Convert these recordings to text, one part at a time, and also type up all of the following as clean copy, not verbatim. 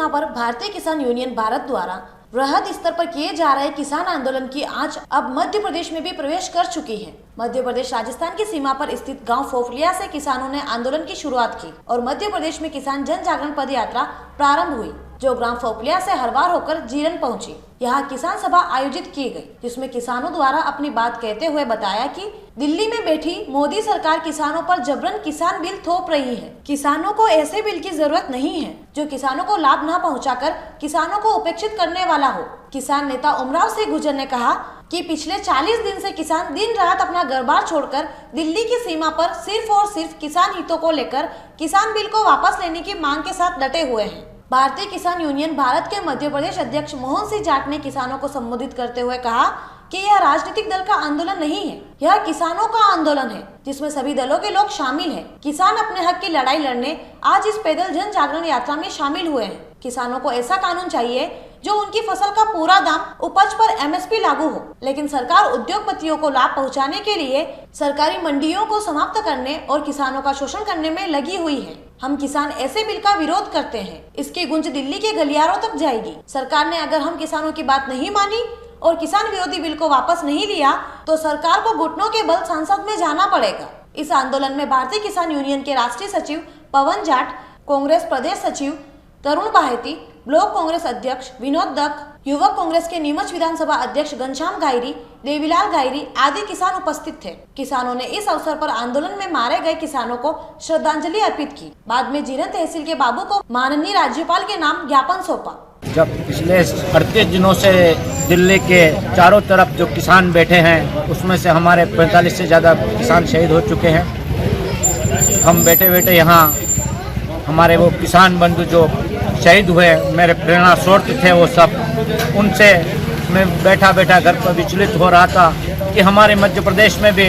सीमा पर भारतीय किसान यूनियन भारत द्वारा वृहद स्तर पर किए जा रहे किसान आंदोलन की आंच अब मध्य प्रदेश में भी प्रवेश कर चुकी है। मध्य प्रदेश राजस्थान की सीमा पर स्थित गांव फोफलिया से किसानों ने आंदोलन की शुरुआत की और मध्य प्रदेश में किसान जन जागरण पद यात्रा प्रारंभ हुई, जो ग्राम फोफलिया से हरवार होकर जीरन पहुंची। यहाँ किसान सभा आयोजित की गई, जिसमें किसानों द्वारा अपनी बात कहते हुए बताया कि दिल्ली में बैठी मोदी सरकार किसानों पर जबरन किसान बिल थोप रही है। किसानों को ऐसे बिल की जरूरत नहीं है जो किसानों को लाभ न पहुंचाकर किसानों को उपेक्षित करने वाला हो। किसान नेता उमराव सिंह गुर्जर ने कहा कि पिछले 40 दिन से किसान दिन रात अपना घर-बार छोड़कर दिल्ली की सीमा पर सिर्फ और सिर्फ किसान हितों को लेकर किसान बिल को वापस लेने की मांग के साथ डटे हुए हैं। भारतीय किसान यूनियन भारत के मध्य प्रदेश अध्यक्ष मोहन सिंह जाट ने किसानों को संबोधित करते हुए कहा कि यह राजनीतिक दल का आंदोलन नहीं है, यह किसानों का आंदोलन है जिसमें सभी दलों के लोग शामिल हैं। किसान अपने हक की लड़ाई लड़ने आज इस पैदल जन जागरण यात्रा में शामिल हुए हैं। किसानों को ऐसा कानून चाहिए जो उनकी फसल का पूरा दाम उपज पर MSP लागू हो, लेकिन सरकार उद्योगपतियों को लाभ पहुंचाने के लिए सरकारी मंडियों को समाप्त करने और किसानों का शोषण करने में लगी हुई है। हम किसान ऐसे बिल का विरोध करते हैं। इसकी गूंज दिल्ली के गलियारों तक जाएगी। सरकार ने अगर हम किसानों की बात नहीं मानी और किसान विरोधी बिल को वापस नहीं लिया तो सरकार को घुटनों के बल संसद में जाना पड़ेगा। इस आंदोलन में भारतीय किसान यूनियन के राष्ट्रीय सचिव पवन जाट, कांग्रेस प्रदेश सचिव तरुण बाहेती, ब्लॉक कांग्रेस अध्यक्ष विनोद दत्त, युवक कांग्रेस के नीमच विधानसभा अध्यक्ष घनश्याम गायरी, देवीलाल गायरी आदि किसान उपस्थित थे। किसानों ने इस अवसर पर आंदोलन में मारे गए किसानों को श्रद्धांजलि अर्पित की। बाद में जीरन तहसील के बाबू को माननीय राज्यपाल के नाम ज्ञापन सौंपा। जब पिछले 38 दिनों से दिल्ली के चारों तरफ जो किसान बैठे हैं, उसमें से हमारे 45 से ज़्यादा किसान शहीद हो चुके हैं। हम बैठे बैठे यहाँ हमारे वो किसान बंधु जो शहीद हुए, मेरे प्रेरणा स्रोत थे वो सब, उनसे मैं बैठा बैठा घर पर विचलित हो रहा था कि हमारे मध्य प्रदेश में भी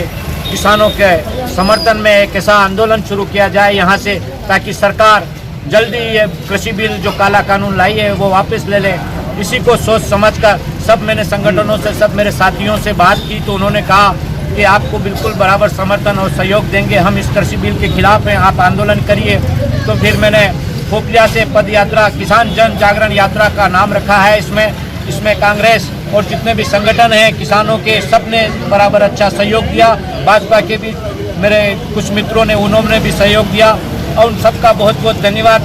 किसानों के समर्थन में एक ऐसा आंदोलन शुरू किया जाए यहाँ से, ताकि सरकार जल्दी ये कृषि बिल जो काला कानून लाई है वो वापस ले ले। इसी को सोच समझकर सब मैंने संगठनों से, सब मेरे साथियों से बात की तो उन्होंने कहा कि आपको बिल्कुल बराबर समर्थन और सहयोग देंगे, हम इस कृषि बिल के खिलाफ हैं, आप आंदोलन करिए। तो फिर मैंने फोफलिया से पद यात्रा किसान जन जागरण यात्रा का नाम रखा है। इसमें कांग्रेस और जितने भी संगठन हैं किसानों के, सब ने बराबर अच्छा सहयोग दिया। भाजपा के भी मेरे कुछ मित्रों ने, उन्होंने भी सहयोग दिया और उन सबका बहुत बहुत धन्यवाद।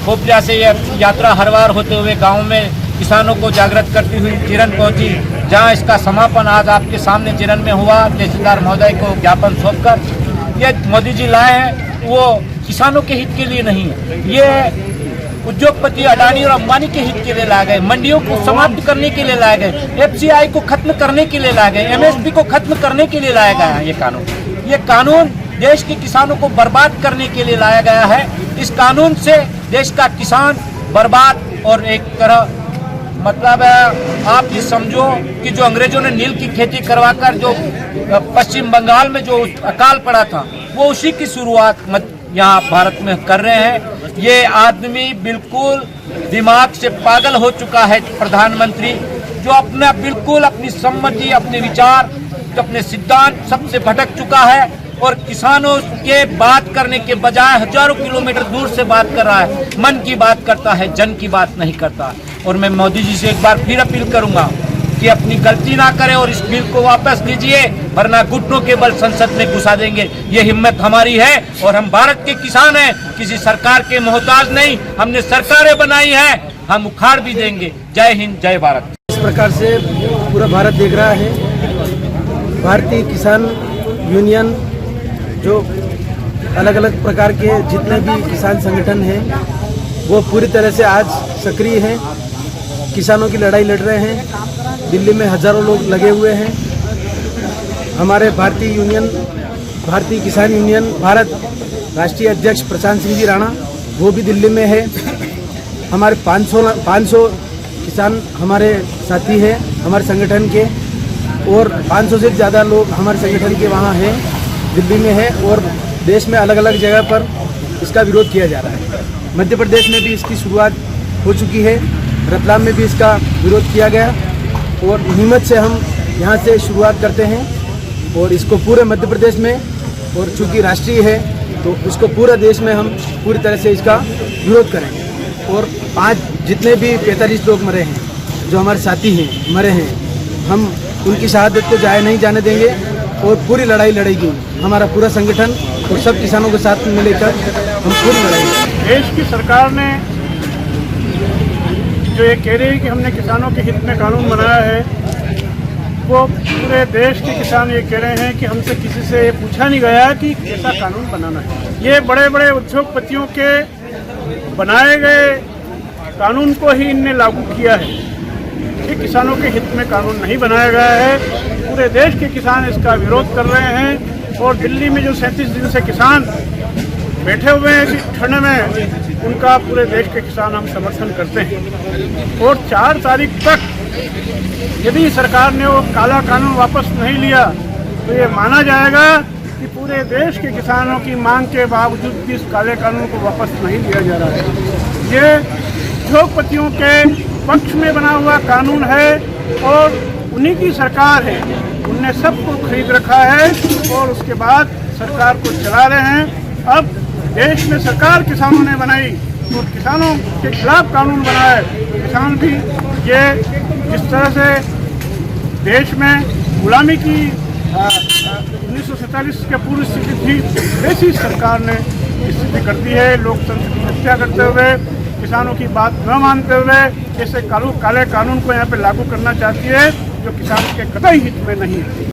फोफलिया से यह यात्रा हरवार होते हुए गाँव में किसानों को जागृत करती हुई जीरन पहुंची, जहां इसका समापन आज आपके सामने जीरन में हुआ। तहसीलदार महोदय को ज्ञापन सौंपकर ये मोदी जी लाए हैं वो किसानों के हित के लिए नहीं है, ये उद्योगपति अडानी और अंबानी के हित के लिए लाए गए, मंडियों को समाप्त करने के लिए लाए गए, FCI को खत्म करने के लिए लाए गए, MSP को खत्म करने के लिए लाया गया है। ये कानून देश के किसानों को बर्बाद करने के लिए लाया गया है। इस कानून से देश का किसान बर्बाद, और एक तरह मतलब आप ये समझो कि जो अंग्रेजों ने नील की खेती करवाकर जो पश्चिम बंगाल में जो अकाल पड़ा था, वो उसी की शुरुआत यहाँ भारत में कर रहे हैं। ये आदमी बिल्कुल दिमाग से पागल हो चुका है, प्रधानमंत्री, जो अपना बिल्कुल अपनी सम्मति, अपने विचार, अपने सिद्धांत सबसे भटक चुका है और किसानों के बात करने के बजाय हजारों किलोमीटर दूर से बात कर रहा है, मन की बात करता है, जन की बात नहीं करता। और मैं मोदी जी से एक बार फिर अपील करूंगा कि अपनी गलती ना करें और इस बिल को वापस लीजिए, वरना घुटनों के बल संसद में घुसा देंगे। ये हिम्मत हमारी है और हम भारत के किसान हैं, किसी सरकार के मोहताज नहीं। हमने सरकारें बनाई हैं, हम उखाड़ भी देंगे। जय हिंद, जय भारत। इस प्रकार से पूरा भारत देख रहा है, भारतीय किसान यूनियन जो अलग अलग प्रकार के जितने भी किसान संगठन हैं वो पूरी तरह से आज सक्रिय हैं, किसानों की लड़ाई लड़ रहे हैं। दिल्ली में हजारों लोग लगे हुए हैं। हमारे भारतीय किसान यूनियन भारत राष्ट्रीय अध्यक्ष प्रशांत सिंह जी राणा वो भी दिल्ली में है। हमारे 500 किसान हमारे साथी हैं हमारे संगठन के, और 500 से ज़्यादा लोग हमारे संगठन के वहाँ हैं, दिल्ली में है, और देश में अलग अलग जगह पर इसका विरोध किया जा रहा है। मध्य प्रदेश में भी इसकी शुरुआत हो चुकी है, रतलाम में भी इसका विरोध किया गया, और नीमच से हम यहाँ से शुरुआत करते हैं और इसको पूरे मध्य प्रदेश में, और चूँकि राष्ट्रीय है तो इसको पूरे देश में हम पूरी तरह से इसका विरोध करेंगे। और 5 जितने भी 45 लोग मरे हैं, जो हमारे साथी हैं मरे हैं, हम उनकी शहादत को जाया नहीं जाने देंगे और पूरी लड़ाई लड़ेगी। हमारा पूरा संगठन और सब किसानों के साथ मिलकर हम पूरी लड़ाई। देश की सरकार ने जो ये कह रही है कि हमने किसानों के हित में कानून बनाया है, वो पूरे देश के किसान ये कह रहे हैं कि हमसे किसी से ये पूछा नहीं गया कि कैसा कानून बनाना है। ये बड़े बड़े उद्योगपतियों के बनाए गए कानून को ही इनने लागू किया है। ये किसानों के हित में कानून नहीं बनाया गया है। पूरे देश के किसान इसका विरोध कर रहे हैं और दिल्ली में जो 37 दिन से किसान बैठे हुए हैं इस ठंड में, उनका पूरे देश के किसान हम समर्थन करते हैं। और 4 तारीख तक यदि सरकार ने वो काला कानून वापस नहीं लिया तो ये माना जाएगा कि पूरे देश के किसानों की मांग के बावजूद भी इस काले कानून को वापस नहीं लिया जा रहा है। ये उद्योगपतियों के पक्ष में बना हुआ कानून है और उन्हीं की सरकार है, उनने सबको खरीद रखा है और उसके बाद सरकार को चला रहे हैं। अब देश में सरकार किसानों ने बनाई और किसानों के खिलाफ कानून बना है। किसान भी ये जिस तरह से देश में गुलामी की 1947 के पूर्व स्थिति थी, वैसी सरकार ने स्थिति कर दी है। लोकतंत्र की हत्या करते हुए, किसानों की बात न मानते हुए ऐसे काले कानून को यहाँ पे लागू करना चाहती है जो किसान के कतई हित में नहीं है।